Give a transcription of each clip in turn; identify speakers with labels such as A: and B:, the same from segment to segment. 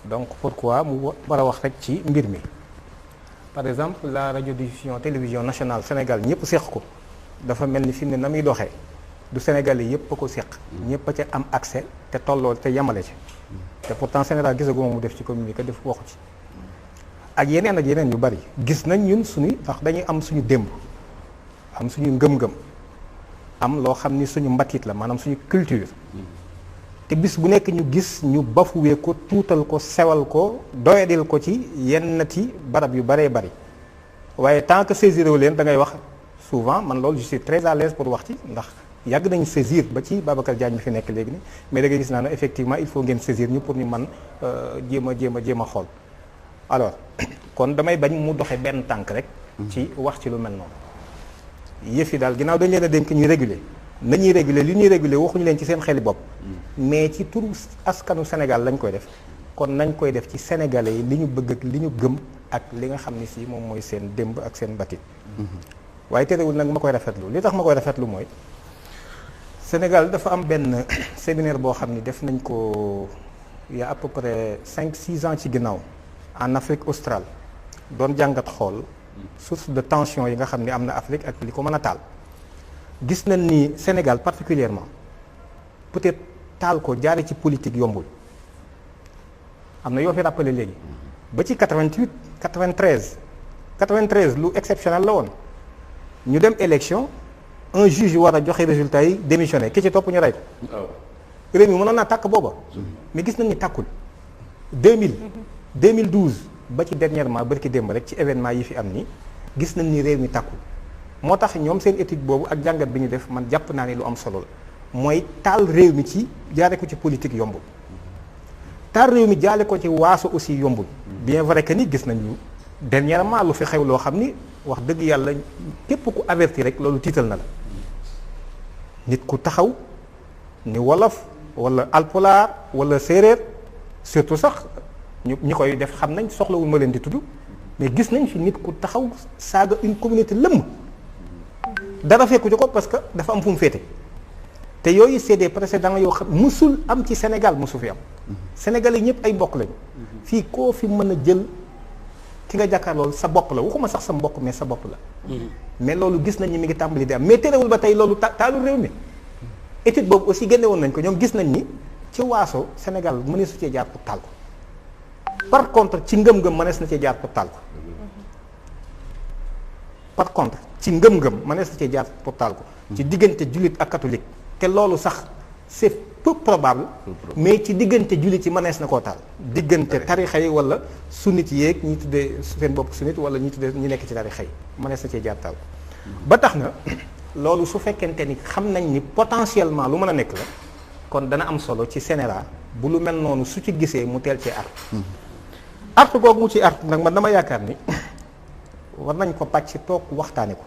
A: donc pourquoi mu war a wax rek ci mbir mi par exemple la radiodiffusion télévision nationale Sénégal ñëpp seq ko dafa mel ni fi mu ne na muy doxee du Sénégal yi yëpp a ko seq. ñëpp a ca am accès te tolloo te yemale ci. te pourtant Sénégal gisaguma mu def ci communiqué def waxu ci. ak yeneen yu bari gis nañ ñun suñu ndax dañuy am suñu démb am suñu ngëm-ngëm am loo xam ni suñu mbatit la maanaam suñu culture. te bis bu nekk ñu gis ñu bafuwee ko tuutal ko sewal ko doyadil ko ci yennati barab yu baree bari waaye tant que saisir wu leen da ngay wax souvent man loolu je suis très à l'aise pour wax ci ndax yàgg nañu saisir ba ci Babacar Diagne mi fi nekk léegi ni mais da ngay gis naa ne effectivement il faut ngeen saisir ñu pour ñu man jéem a xool alors kon damay bañ mu doxe benn tànk rek ci wax ci lu mel noonu yëf yi daal ginnaaw dañ leen a dénk ñuy réguler nañuy réguler li ñuy réguler waxuñu leen ci seen xeli bopp mais ci turu askanu Sénégal lañ koy def kon nañ koy def ci sénégalais yi li ñu bëgg ak li ñu gëm ak li nga xam ni si moom mooy seen démb ak seen batit waaye terewul nag ma koy rafetlu li tax ma koy rafetlu mooy Sénégal dafa am benn séminaire boo xam ni def nañ ko il y a à peu près 5-6 ans ci ginnaaw en Afrique australe doon jàngat xool source de tension yi nga xam ni am na Afrique ak li ko mën a taal gis nañ ni Sénégal particulièrement peut-être taal ko jaare ci politique yombul am na yoo fi rappelé léegi ba ci 88 93 lu exceptionnel la woon ñu dem élection un juge war a joxe résultat yi démissionné ki ci topp ñu rey ko réew mi mënoon naa tàkk booba mais gis nañ ni tàkkul 2012 ba ci dernièrement bërki démb rek ci événement yi fi am ni gis nañ ni réew mi tàkkul moo tax ñoom seen étude boobu ak jàngat bi ñu def man jàpp naa ni lu am solo la mooy taal réew mi ci jaare ko ci politique yombul taal réew mi jaale ko ci waaso aussi yombul bien vrai que ni gis nañu dernièrement lu fi xew loo xam ni wax dëgg yàlla képp ku averti rek loolu tiital na la nit ku taxaw ni wolof wala alpulaar wala séeréer surtout sax ñi koy def xam nañ soxlawul ma leen di tudd mais gis nañ fi nit ku taxaw saaga une communauté lëmm dara fekku ci ko parce que dafa am fu mu féete te yooyu c'est des précédents yoo xam musul am ci Sénégal musu fi am Sénégalais ñëpp ay mbokk lañu fii koo fi mën a jël ki nga jàkkaar loolu sa bopp la waxuma sax sa mbokk mais sa bopp la mais loolu gis nañ ni mi ngi tàmbali di am mais terewul ba tey loolu taalu réew mi étude boobu aussi génne woon nañ ko ñoom gis nañ ni ci waaso Sénégal mënees na cee jaar pour taal ko par contre ci ngëm-ngëm mënees na cee jaar pour taal ko par contre ci ngëm-ngëm mënees na cee jaar pour taal ko ci diggante jullit ak catholique te loolu sax c'est peu probable mais ci diggante jullit yi mënees na koo taal diggante tarixa yi wala sunnit yeeg ñi tuddee seen bopp sunnit wala ñi tuddee ñi nekk ci tarixa yi mënees na cee jaar taal ko ba tax na loolu su fekkente ni xam nañ ni potentiellement lu mën a nekk la kon dana am solo ci Sénégal bu lu mel noonu su ci gisee mu teel cee artu googu mu ci artu nag man dama yaakaar ni war nañ ko pàcc toog waxtaane ko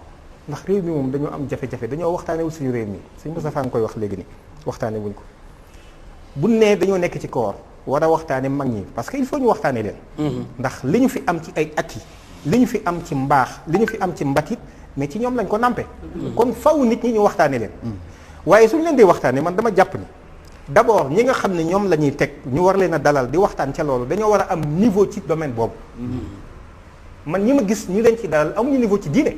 A: ndax réew mi moom dañoo am jafe-jafe dañoo waxtaanewul suñu réew mi suñu Moustapha nga koy wax léegi ni waxtaane wuñ ko bu nee dañoo nekk ci koor war a waxtaane mag ñi parce que il faut ñu waxtaane leen ndax li ñu fi am ci ay acquis li ñu fi am ci mbaax li ñu fi am ci mbatit mais ci ñoom lañ ko nampe kon faw nit ñi ñu waxtaane leen waaye suñu leen di waxtaane man dama jàpp ni d'abord ñi nga xam ne ñoom la ñuy teg ñu war leen a dalal di waxtaan ca loolu dañoo war a am niveau ci domaine boobu man ñi ma gis ñu leen ci dalal amuñu niveau ci diine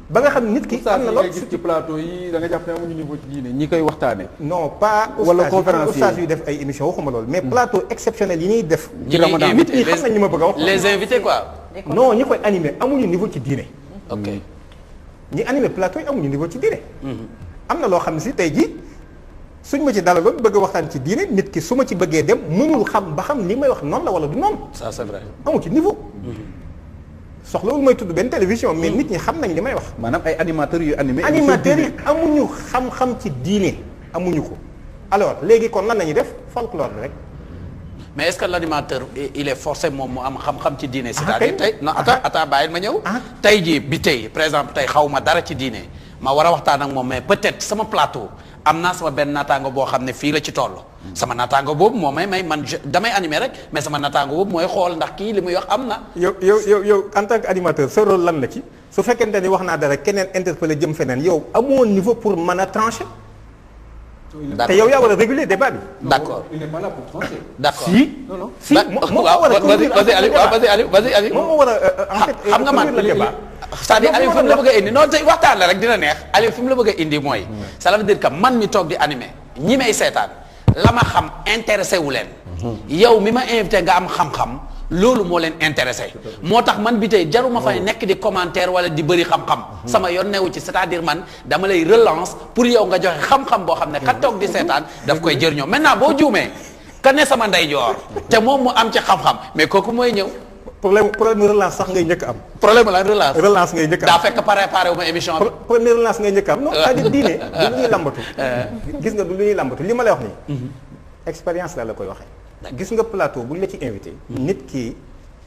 A: ba nga xam nit ki am na loolu
B: gis ci plateau yi da nga jàpp ne amuñu niveau ci diine ñi koy waxtaane
A: non pas
B: wala conférence
A: oustaz yu def ay émission waxuma loolu mais plateau exceptionnel yi ñuy def
C: ci Ramadan
A: nit ñi xam nañ ñi ma bëgg a wax
C: les invités quoi.
A: non ñi koy animé amuñu niveau ci diine
C: ok
A: ñi animé plateau yi amuñu niveau ci diine am na loo xam ne si tey jii suñ ma ci dalaloon bëgg a waxtaan ci diine nit ki su ma ci bëggee dem mënul xam ba xam li may wax noonu la wala du noonu
C: ça c'est vrai.
A: amu ci niveau soxlawul may tudd benn télévision mais nit ñi xam nañ li may wax
B: maanaam ay animateurs yu animé
A: animateurs yi amuñu xam-xam ci diine amuñu ko alors léegi kon lan la ñuy def folklore bi rek
C: mais est-ce que l'animateur il est forcé moom mu am xam-xam ci diine c'est-à-dire tey non attends bàyyil ma ñëw tey jii bi tey par exemple tey xaw ma dara ci diine ma war a waxtaan ak moom mais peut-être sama plateau am naa sama benn naataango boo xam ne fii la ci toll sama naataango boobu moo may man damay animer rek mais sama naataango boobu mooy xool ndax kii li muy wax am na
A: yow en tant que animateur sa rôle lan la ci su fekkente ni wax naa dara keneen interpellé jëm feneen yow amoo niveau pour mën a trancher
C: d'accord
A: te yow yaa war a réguler débat bi.
C: d'accord
B: il n'est pas là pour trancher.
C: d'accord
A: si si moom moo war a
C: vas-y Aliou vas-y Aliou
A: moom moo war a en fait
C: xam nga man c'est-à-dire Aliou fi mu la bëgg a indi non tey waxtaan la rek dina neex Aliou fi mu la bëgg a indi mooy ça veut dire que man mi toog di animé ñi may seetaan la ma xam intéressé wu leen yow mi ma invité nga am xam-xam loolu moo leen intéressé moo tax man bi tey jaruma fay nekk di commentaire wala di bëri xam-xam sama yoon newu ci c'est-à-dire man dama lay relance pour yow nga joxe xam-xam boo xam ne ka toog di seetaan daf koy jëriñoo maintenant boo juumee ka ne sama ndeyjoor te moom mu am ci xam-xam mais kooku mooy ñëw
A: problème relance sax ngay njëkk am.
C: problème la relance
A: ngay njëkk am
C: daa fekk préparé wu ma émission bi.
A: problème relance ngay njëkk am non c'est-à-dire diine du lu ñuy lambatu. gis nga du lu ñuy lambatu li ma lay wax nii. expérience la koy waxee. gis nga plateau bu ñu la ci invité. nit ki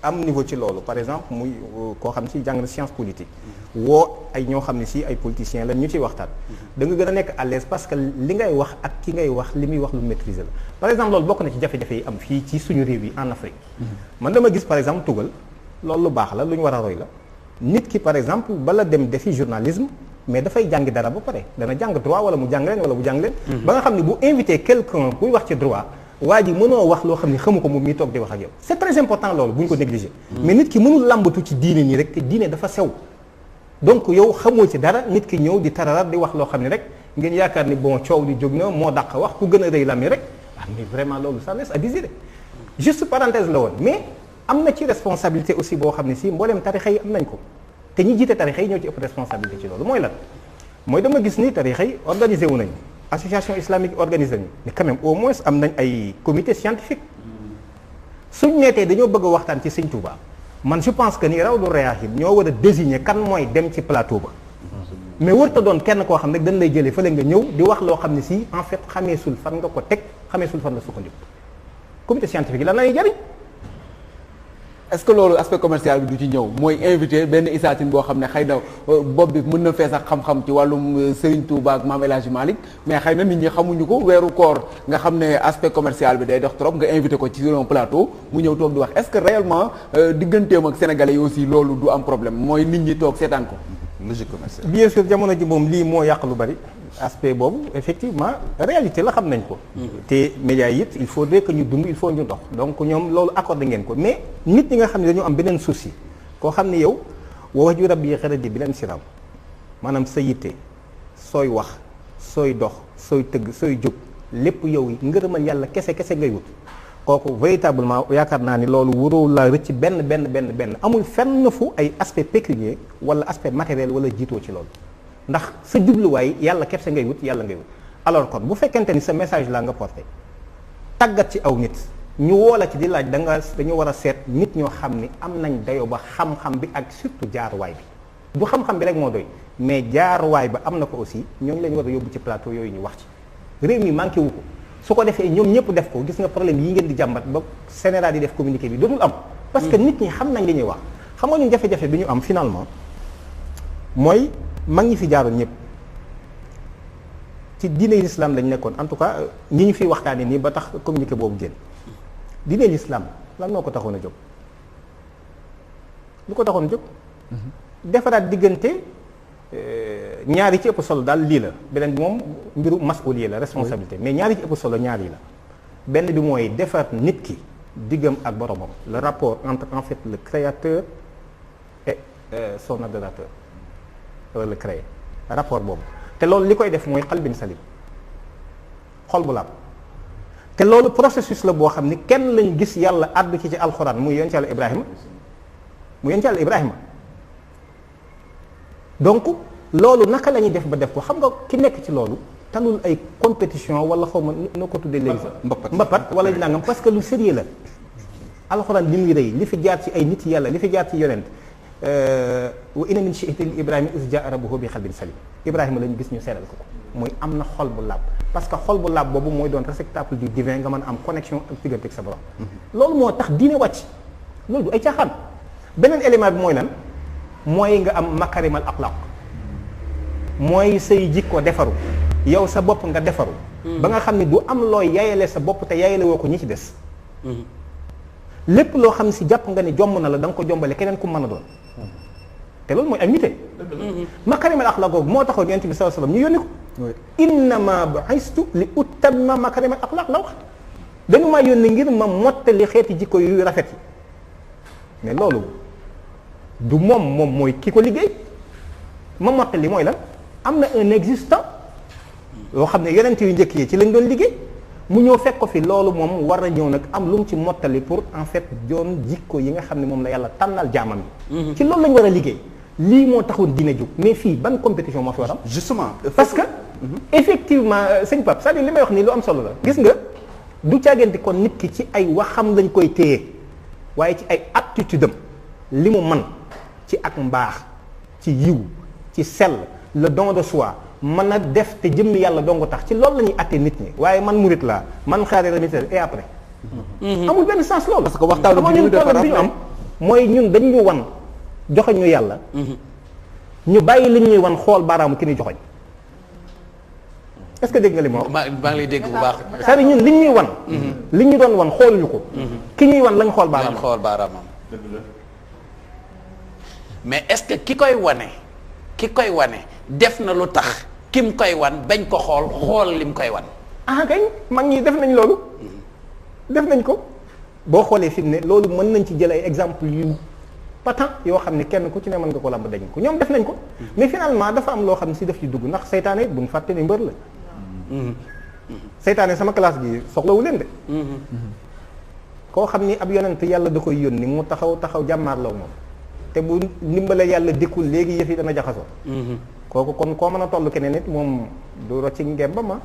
A: am niveau ci loolu par exemple muy koo xam ne si jàng na science politique. woo ay ñoo xam ne si ay politiciens la ñu ciy waxtaan. da nga gën a nekk à l'aise parce que li ngay wax ak ki ngay wax li muy wax lu maîtriser la par exemple loolu bokk na ci jafe-jafe yi am fii ci suñu réew yi en Afrique. man dama gis par exemple tugal loolu lu baax la lu ñu war a roy la nit ki par exemple bala dem defi journalisme mais dafay jàngi dara ba pare dana jàng droit wala mu jàng leen wala mu jàng leen. ba nga xam ne bu invité quelqu'un buy wax ci droit. waa ji mënoo wax loo xam ne xamu ko moom mi toog di wax ak yow c'est très important loolu bu ñu ko négliger. mais nit ki mënul làmbatu ci diine nii rek te diine dafa sew. donc yow xamoo ci dara nit ki ñëw di tararar di wax loo xam ne rek ngeen yaakaar ni bon coow li jóg na moo dàq wax ku gën a rëy la mi rek mais vraiment loolu ça laisse à désirer. juste parenthèse la woon mais am na ci responsabilité aussi boo xam ne si mboolem tarixa yi am nañ ko te ñi jiite tarixa yi ñoo ci ëpp responsabilité ci loolu mooy lan mooy dama gis ni tarixa yi organisé wu nañu. association islamique organisée nañu mais quand même au moins am nañ ay comité scientifique suñ neetee dañoo bëgg a waxtaan ci Sëñ Touba man je pense que ni Rawdu Rayaahin ñoo war a désigner kan mooy dem ci plateau ba mais warut a doon kenn koo xam ne dañ lay jëlee fële nga ñëw di wax loo xam ne si en fait xameesul fan nga ko teg xameesul fan la sukkandiku comité scientifique yi lan lay jariñ.
B: est-ce que loolu aspect commercial bi du ci ñëw mooy invité benn Issa Tine boo xam ne xëy na bopp bi mën na fees ak xam-xam ci wàllum Serigne Touba ak Mame El Hadji Malick mais xëy na nit ñi xamuñu ko weeru koor nga xam ne aspect commercial bi day dox trop nga invité ko ci sur un plateau mu ñëw toog di wax est-ce que réellement digganteem ak sénégalais yi aussi loolu du am problème mooy nit ñi toog seetaan ko.
D: logique commerciale.
A: bien sûr jamono ji moom lii moo yàq lu bari aspect boobu effectivement réalité la xam nañ ko. te médias yi it il faudrait que ñu dund il faut ñu dox donc ñoom loolu accordé ngeen ko mais nit ñi nga xam ne dañoo am beneen souci koo xam ne yow wa wajhu rabbi xaradi bi leen siram maanaam sa yitte sooy wax sooy dox sooy tëgg sooy jóg lépp yow ngërëmal yàlla kese ngay wut kooku véritablement yaakaar naa ni loolu waroo la rëcc benn amul fenn fu ay aspect pécunier wala aspect matériel wala jiitoo ci loolu ndax sa jubluwaay yàlla kese ngay wut yàlla ngay wut alors kon bu fekkente ni sa message la nga porté tàggat ci aw nit ñu woo la ci di laaj dañu war a seet nit ñoo xam ni am nañ dayoo ba xam-xam bi ak surtout jaaruwaay bi du xam-xam bi rek moo doy mais jaaruwaay ba am na ko aussi ñooñu lañu war a yóbbu ci plateau yooyu ñu wax ci réew mi manqué wu ko su ko defee ñoom ñëpp def ko gis nga problème yi ngeen di jàmbat ba Sénégal di def communiqué bi dootul am parce que nit ñi xam nañ li ñuy wax xam nga ñun jafe-jafe bi ñu am finalement mooy mag ñi fi jaaroon ñëpp ci diine l'islam lañ nekkoon en tout cas ñi ñu fi waxtaanee nii ba tax communiqué boobu génn diine l'islam lan moo ko taxoon a jóg lu ko taxoon a jóg defaraat diggante ñaari ci ëpp solo daal lii la beneen bi moom mbiru mas'uliyya la responsabilité mais ñaari ci ëpp solo ñaar yi la benn bi mooy defar nit ki diggam ak boromam le rapport entre en fait le créateur et son adorateur le créé rapport boobu te loolu li koy def mooy qalbin salim xol bu laab te loolu processus la boo xam ni kenn lañ gis yàlla àddu ci alxuraan muy yonent yàlla Ibrahima donc loolu naka la ñuy def ba def ko xam nga ki nekk ci loolu talul ay compétition wala xaw ma noo ko tuddee léegi sax mbapat wala nangam parce que lu sérieux la alxuraan li muy rëy li fi jaar ci ay nit yàlla li fi jaar ci yonent wa inna min shi'ati Ibrahima iz jaa rabbuhu bi qalbin salim Ibrahima la ñu gis ñu seeral ko mooy am na xol bu laab parce que xol bu laab boobu mooy doon réceptacle du divin nga mën a am connexion ak diggante ak sa borom loolu moo tax diine wàcc loolu du ay caaxaan beneen élément bi mooy lan mooy nga am makarimal axlaq mooy say jikko defaru yow sa bopp nga defaru ba nga xam ne du am looy yayale sa bopp te yayale woo ko ñi ci des lépp loo xam ne si jàpp nga ne jomb na la da nga ko jombale keneen ku mën a doon te loolu mooy ak nite makarimal axlaq googu moo taxoon yonent bi sallallahu alayhi wasallam ñu yónni ko innama bu'istu li utammima makarimal axlaaq la wax dañu maa yónni ngir ma mottali xeeti jikko yu rafet yi mais loolu du moom mooy ki ko liggéey ma mottali mooy lan am na un existant yoo xam ne yonent yu njëkk yi ci lañ doon liggéey mu ñëw fekk ko fi loolu moom war na ñëw nag am lu mu ci mottali pour en fait doon jikko yi nga xam ne moom la yàlla tànnal jaamam yi ci loolu lañ war a liggéey lii moo taxoon dina jóg mais fii ban compétition moo fi war am
B: justement
A: parce que effectivement sëñ Pape c'est-à-dire li may wax nii lu am solo la gis nga du caagante kon nit ki ci ay waxam lañ koy téye waaye ci ay attitude am li mu man ci ak mbaax ci yiw ci sell le don de soi mën a def te jëmmi yàlla dong tax ci loolu la ñuy atte nit ñi waaye man murit laa man xaari la militaire et après amul benn sens loolu
B: parce que waxtaanu
A: bi ñun problème bi ñu am mooy ñun dañ ñu wan joxoñ ñu yàlla ñu bàyyi li ñuy wan xool baaraamu ki ni joxoñ est-ce que dégg nga li ma wax
C: maa ngi lay dégg bu baax.
A: c'est-à-dire ñun liñ ñuy wan li ñu doon wan xooluñu ko ki ñuy wan lañ xool baaraam
C: xool baaraamam. mais est-ce que ki koy wane def na lu tax kim koy wan bañ ko xool lim koy wan.
A: ah kay mag ñi def nañ loolu def nañ ko boo xoolee fi mu ne loolu mën nañ ci jël ay exemple yu patent yoo xam ne kenn ku ci ne mën nga ko lamb dañ ko ñoom def nañ ko mais finalement dafa am loo xam ne si def ci dugg ndax seytaane buñ fàtte ne mbër la seytaane sama classe gi soxlawu leen de koo xam ni ab yonent yàlla da koy yónni mu taxaw jàmmaarloo moom te bu ndimbale yàlla dikkul léegi yëf yi dana jaxasoo kooku kon koo mën a toll keneen nit moom du rocci ngembam ma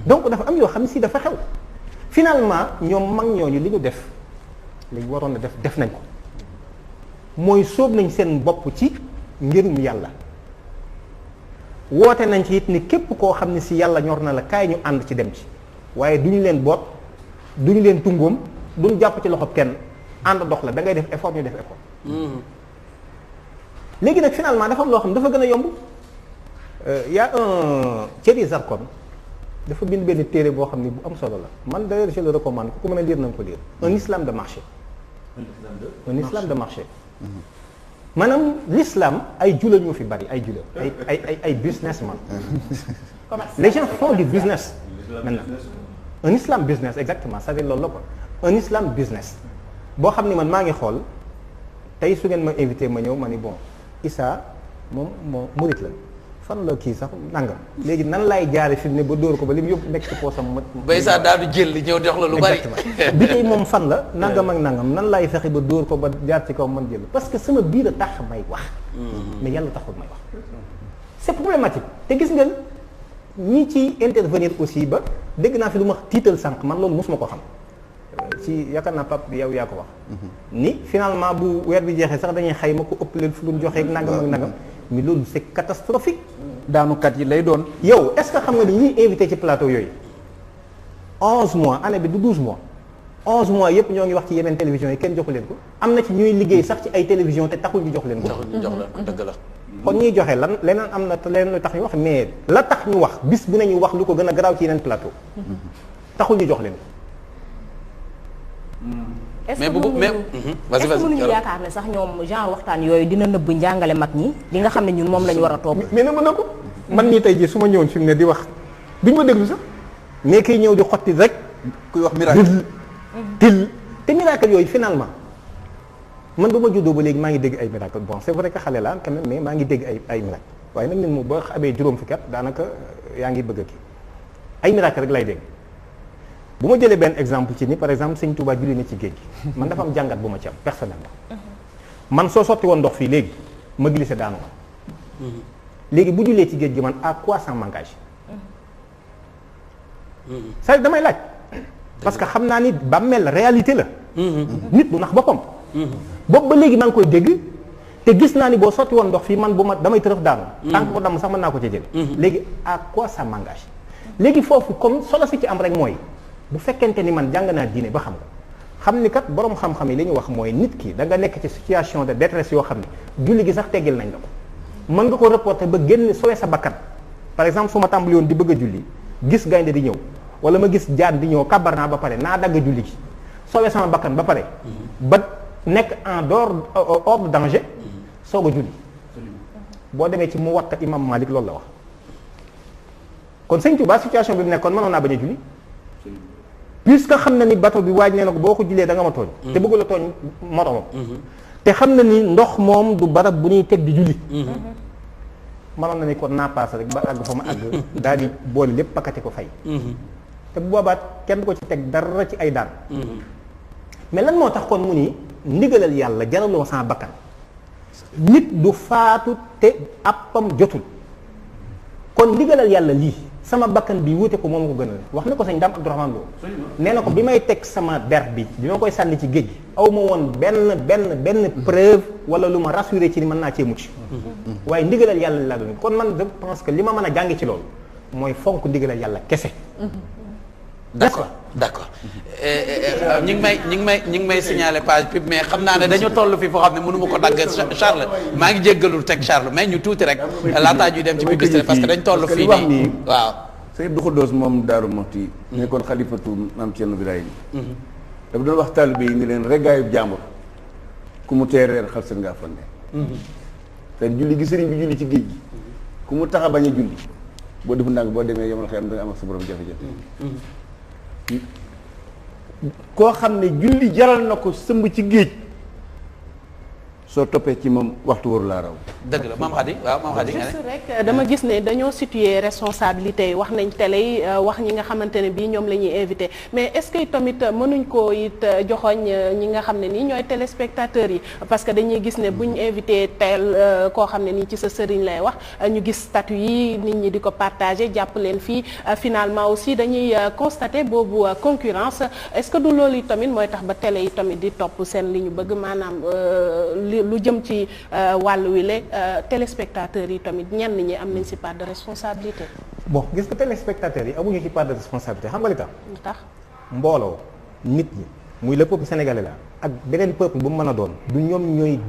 A: donc dafa am yoo xam ne si dafa xew finalement ñoom mag ñooñu li ñu def li ñu waroon a def nañ ko mooy sóob nañ seen bopp ci ngirum yàlla woote nañ ci it ni képp koo xam ne si yàlla ñor na la kaay ñu ànd ci dem ci waaye duñu leen boot duñu leen tungoom duñu jàpp ci loxob kenn ànd dox la da ngay def effort ñu def effort léegi nag finalement dafa am loo xam dafa gën a yomb y a un Thierry Zarkon dafa bind benn téere boo xam ni bu am solo la man d'ailleurs je le recommande ku ko mën a lire na nga ko lire un islam de marché un islam de marché maanaam l'islam ay jula ñoo fi bari ay jula ay businessman les gens font du business maintenant un islam business exactement c'est-à-dire loolu la ko un islam business boo xam ni man maa ngi xool tey su ngeen ma invité ma ñëw ma ni bon Issa moom murit la fan la kii sax nangam léegi nan laay jaare fi mu ne ba dóor ko ba li mu yóbbu nekk ci poosam ma
C: ba Issa daal di jël li ñëw jox la lu bari
A: bi tey moom fan la nangam ak nangam nan laay fexe ba dóor ko ba jaar ci kaw man jël parce que sama biir a tax may wax mais yàlla taxul may wax c'est problématique te gis nga ñi ci intervenir aussi ba dégg naa fi lu ma tiital sànq man loolu mosuma ko xam ci yaakaar naa Pape yow yaa ko wax ni finalement bu weer bi jeexee sax dañuy xayma ko ëpp leen fu lu joxee nangam ak nangam mais loolu c'est catastrophique
B: daanukat yi lay doon
A: yow est-ce que xam nga ni ñuy invité ci plateau yooyu 11 mois année bi du 12 mois 11 mois yëpp ñoo ngi wax ci yeneen télévision yi kenn joxu leen ko am na ci ñuy liggéey sax ci ay télévision te taxul ñu jox leen ko
C: ñu jox leen ko dëgg la
A: kon ñuy joxe lan leneen am na leneen lu tax ñu wax mais la tax ñu wax bis bu nañu wax lu ko gën a garaaw ci yeneen plateau taxul ñu jox leen ko
C: mais bu mais
D: est-ce que mënuñu yaakaar ne sax ñoom genre waxtaan yooyu dina nëbb njàngale mag ñi li nga xam ne ñun moom la ñu war a topp
A: mais na mën na ko man ñii tey jii su ma ñëwoon fi mu ne di wax duñ ma déglu sax mais kiy ñëw di xotti rek
B: kuy wax miracle
A: til te miracle yooyu finalement man ba ma juddoo ba léegi maa ngi dégg ay miracle bon c'est vrai que xale laa quand même mais maa ngi dégg ay miracle waaye nag ñun moom boo amee juróom fukki at daanaka yaa ngi bëgg a kii ay miracle rek lay dégg bu ma jëlee benn exemple ci ni par exemple Sëñ Touba julli na ci géej gi man dafa am jàngat bu ma ci am personnellement man soo sotti woon ndox fii léegi ma glissé daanu ma léegi bu jullee ci géej gi man à quoi ça m'engage c'est damay laaj parce que xam naa ni bàmmeel réalité la nit du nax boppam boobu ba léegi maa ngi koy dégg te gis naa ni boo sotti woon ndox fii man bu ma damay tërëf daanu tànk ko damm sax mën naa ko ci jël léegi à quoi ça m'engage léegi foofu comme solo si ci am rek mooy bu fekkente ni man jàng naa diine ba xam ko xam ni kat boroom xam-xam yi li ñu wax mooy nit ki da nga nekk ci situation de détresse yoo xam ne julli gi sax teggil nañ la ko mën nga ko reporter ba génn sowe sa bakkan par exemple su ma tàmbali woon di bëgg a julli gis gaynde di ñëw wala ma gis jaan di ñëw kabar naa ba pare naa dagg julli gi sowe sama bakkan ba pare ba nekk en dehors hors de danger soog a julli boo demee ci mu watta imam Malik loolu la wax kon sëñ Touba situation bi mu nekkoon mënoon naa bañ a julli puisque xam na ni bateau bi waaj nee na ko boo ko jullee da nga ma tooñ te bëggul a tooñ moromam te xam na ni ndox moom du barab bu ñuy teg di julli mënoon na ni kon naa paas rek ba àgg fa ma àgg daal di boole lépp pakkati ko fay te bu boobaat kenn ko ci teg dara ci ay daan mais lan moo tax kon mu ni ndigalal yàlla jaraloo sama bakkan nit du faatu te appam jotul kon ndigalal yàlla lii sama bakkan bi wuute ko moom ko gënal wax na ko sëñ Dame Abdourahmane Lo nee na ko bi may teg sama der bi ma koy sànni ci géej gi aw ma woon benn preuve wala lu ma rassuré ci ni mën naa cee mucc waaye ndigalal yàlla laa doon kon man je pense que li ma mën a jànge ci loolu mooy fonk ndigalal yàlla kese
C: d'accord ñu ngi may signaler page pub mais xam naa ne dañu toll fi foo xam ne mënu ma ko dagg Charles maa ngi jéggalul teg Charles mais ñu tuuti rek laataa ñuy dem ci publicité parce que dañ toll fii nii waaw
E: sëñ Abdou Khoudoss moom Daaru Muxti nekkoon xalifatu Maam Cerno Birahim dafa doon wax taalibe yi ni leen reggaayu jàmbur ku mu teereer xal seen ngaa fande te julli gi sëriñ bi julli ci géej gi ku mu tax a bañ a julli boo defu ndànk boo demee yomal xëy am da nga am ak sa borom jafe-jafe koo xam ne julli jaral na ko sëmb ci géej soo toppee ci moom waxtu waru laa raw.
C: dëgg la maam Khady waaw maam Khady.
F: juste rek dama gis ne dañoo situer responsabilité yi wax nañ télé yi wax ñi nga xamante ne bii ñoom la ñuy invité mais est-ce que tamit mënuñ koo it joxoñ ñi nga xam ne nii ñooy téléspectateurs yi parce que dañuy gis ne buñ invité tel koo xam ne nii ci sa sëriñ lay wax ñu gis statut yi nit ñi di ko partagé jàpp leen fii finalement aussi dañuy constater boobu concurrence est-ce que du loolu yi tamit mooy tax ba télé yi tamit di topp seen li ñu bëgg maanaam lu jëm ci wàllu wi le téléspectateurs yi tamit ñenn ñi am nañ ci part de responsabilité.
A: bon gis nga téléspectateurs yi amuñu ci part de responsabilité xam nga li tax.
F: lu tax
A: mbooloo nit ñi muy le peuple sénégalais la ak beneen peuple bu mu mën a doon du ñoom ñooy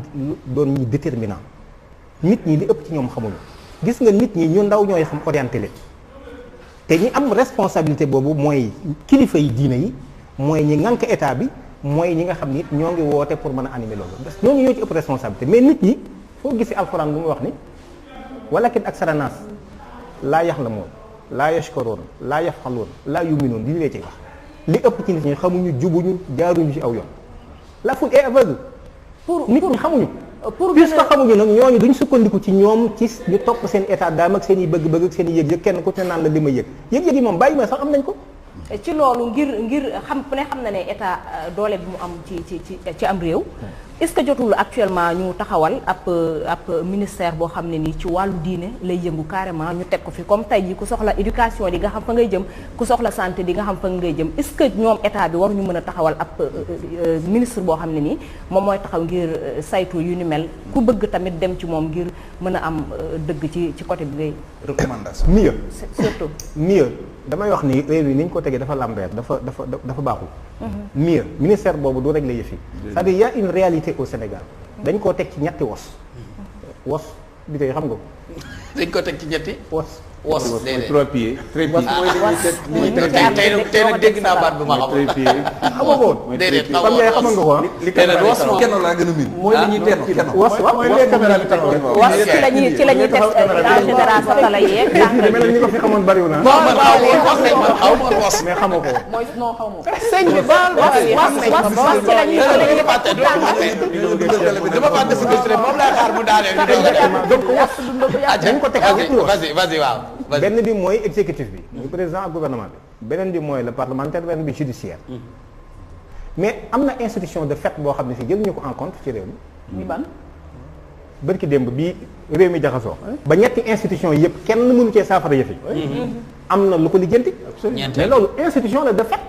A: doon ñi déterminant nit ñi li ëpp ci ñoom xamuñu gis nga nit ñi ñu ndaw ñooy xam orienté leen te ñi am responsabilité boobu mooy kilifa yi diine yi mooy ñi ŋànk état bi. mooy ñi nga xam ni ñoo ngi woote pour mën a animer loolu parce que ñooñu ñoo ci ëpp responsabilité mais nit ñi foo gisee alxuraan bu mu wax ni walakin aksara naas laa yaxlamuun laa yashkuruun laa yafqaluun laa yuminuun li ñu lee ciy wax li ëpp ci nit ñi xamuñu jubuñu jaaruñu ci aw yoon la foule est aveugle nit ñi xamuñu puisque xamuñu nag ñooñu duñ sukkandiku ci ñoom ci ñu topp seen état d'âme ak seen i bëgg-bëgg ak seen i yëg-yëg kenn ku ci naan la li ma yëg-yëg yi moom bàyyi ma sax am nañ ko
D: ci loolu ngir xam ku ne xam na ne état doole bi mu am ci am réew est-ce que jotul actuellement ñu taxawal ab ministère boo xam ne nii ci wàllu diine lay yëngu carrément ñu teg ko fi comme tey jii ku soxla éducation di nga xam fa ngay jëm ku soxla santé di nga xam fa ngay jëm est-ce que ñoom état bi waruñu mën a taxawal ab ministre boo xam ne nii moom mooy taxaw ngir saytu yu ni mel ku bëgg tamit dem ci moom ngir mën a am dëgg ci côté bi ngay
E: recommandation
A: mieux
D: surtout
A: mieux damay wax ni réew yi ni ñu ko tegee dafa lambeer dafa baaxul mieux ministère boobu du régler yëf yi c'est-à-dire y a une réalité au Sénégal dañ koo teg ci ñetti wos bi tey xam nga ko
C: dañ ko teg ci ñetti
A: wos
C: déedéet
E: trois pieds trépied
C: tey nag dégg naa baat bu ma xam
A: xamoo ko woon
C: déedéet
A: xam nga xamal nga ko ah
C: déedéet was moom
E: kenn laa gën a miin
B: mooy li ñuy teel kenn
A: wos mooy les caméras bi taxaw rek
D: was ci la ñuy teg en général sa tala yeeg
A: mel ni ko fi xamoon bariwul na
C: non man xaw ma was
A: mais xamoo ko
D: mooy non xaw ma
F: sëñ bi baal
D: was ci la ñuy
C: dama fàtte si bés moom laa xaar mu daaneel
A: donc wos dañ ko teg ak ñetti wos
C: vas-y waaw
A: benn bi mooy exécutif bi muy président ak gouvernement bi beneen bi mooy le parlementaire beneen bi judiciaire mais am na institution de fait boo xam ne si jëluñu ko en compte ci réew mi
D: muy ban
A: bërki démb bi réew mi jaxasoo ba ñetti institution yëpp kenn mënu cee saafara yëf yi am na lu ko lijjanti mais loolu institution la de fait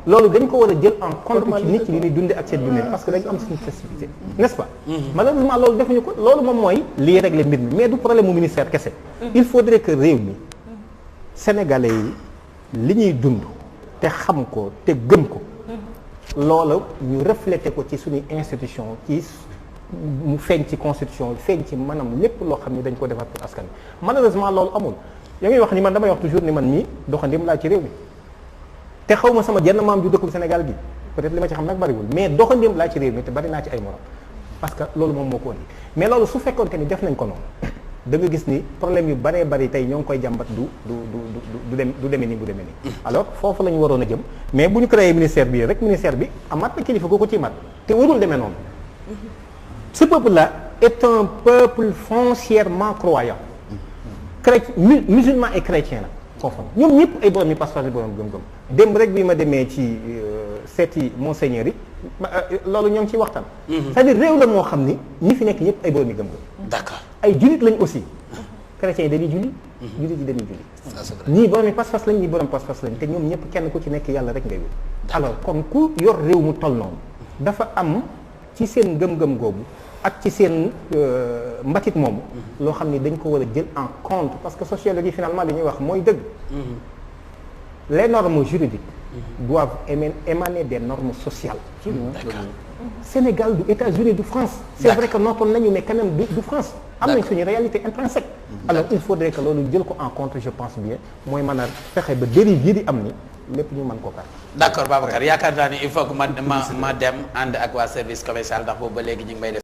A: loolu dañ ko war a jël en compte ci nit ñi ni dunde ak seen dundee parce que dañu am suñu spécificité n'est-ce pas malheureusement loolu defuñu ko loolu moom mooy lii régler mbir mi mais du problème mu ministère kese il faudrait que réew mi sénégalais yi li ñuy dund te xam ko te gëm ko loolu ñu refléter ko ci suñuy institution ci mu feeñ ci constitution feeñ ci maanaam lépp loo xam ni dañ ko defar pour askan wi malheureusement loolu amul yaa ngi wax ni man damay wax toujours ni man mii doxandim laa ci réew mi te xaw ma sama jenn maam ju dëkkul Sénégal gi peut-être li ma ci xam nag bariwul mais doxandim laa ci réew mi te bari naa ci ay morom parce que loolu moom moo ko indi mais loolu su fekkoon que ni def nañ ko noonu da nga gis ni problème yu baree bari tey ñoo ngi koy jàmbat du demee nii bu demee nii. alors foofu la ñu waroon a jëm mais bu ñu créé ministère bi rek ministère bi amaat na kilifa ko ci mat te warul demee noonu. ce peuple là est un peuple foncièrement croyant. musulman et chrétien la foofu ñoom ñëpp ay borom yi pas-pas borom gëm-gëm démb rek bi ma demee ci seeti monseigneur yi loolu ñoo ngi ciy waxtaan. c'est-à-dire réew la moo xam ni ñi fi nekk ñëpp ay borom yi gëm-gëm.
C: d'accord
A: ay jullit lañ aussi. chrétiens yi dañuy julli. jullit yi dañuy julli. ñii borom yi pas-pas lañ ñii borom pas-pas lañ te ñoom ñëpp kenn ku ci nekk yàlla rek ngay wér. alors kon ku yor réew mu toll noonu dafa am ci seen gëm-gëm googu. ak ci seen mbatit moomu loo xam ni dañ ko war a jël en compte parce que sociologie finalement li ñuy wax mooy dëgg. Les normes juridiques doivent émaner des normes sociales. Sénégal du États-Unis du France. C'est vrai que nootoon nañu mais quand même du France. am nañ suñu réalité intrinsèque. alors il faudrait que loolu jël ko en compte je pense bien mooy mën a fexe ba dérive yi di am ni lépp ñu mën koo kar.
C: d'accord Babacar yaakaar naa ni il faut que ma dem ànd ak waa service commercial ndax boobu ba léegi ñu ngi may def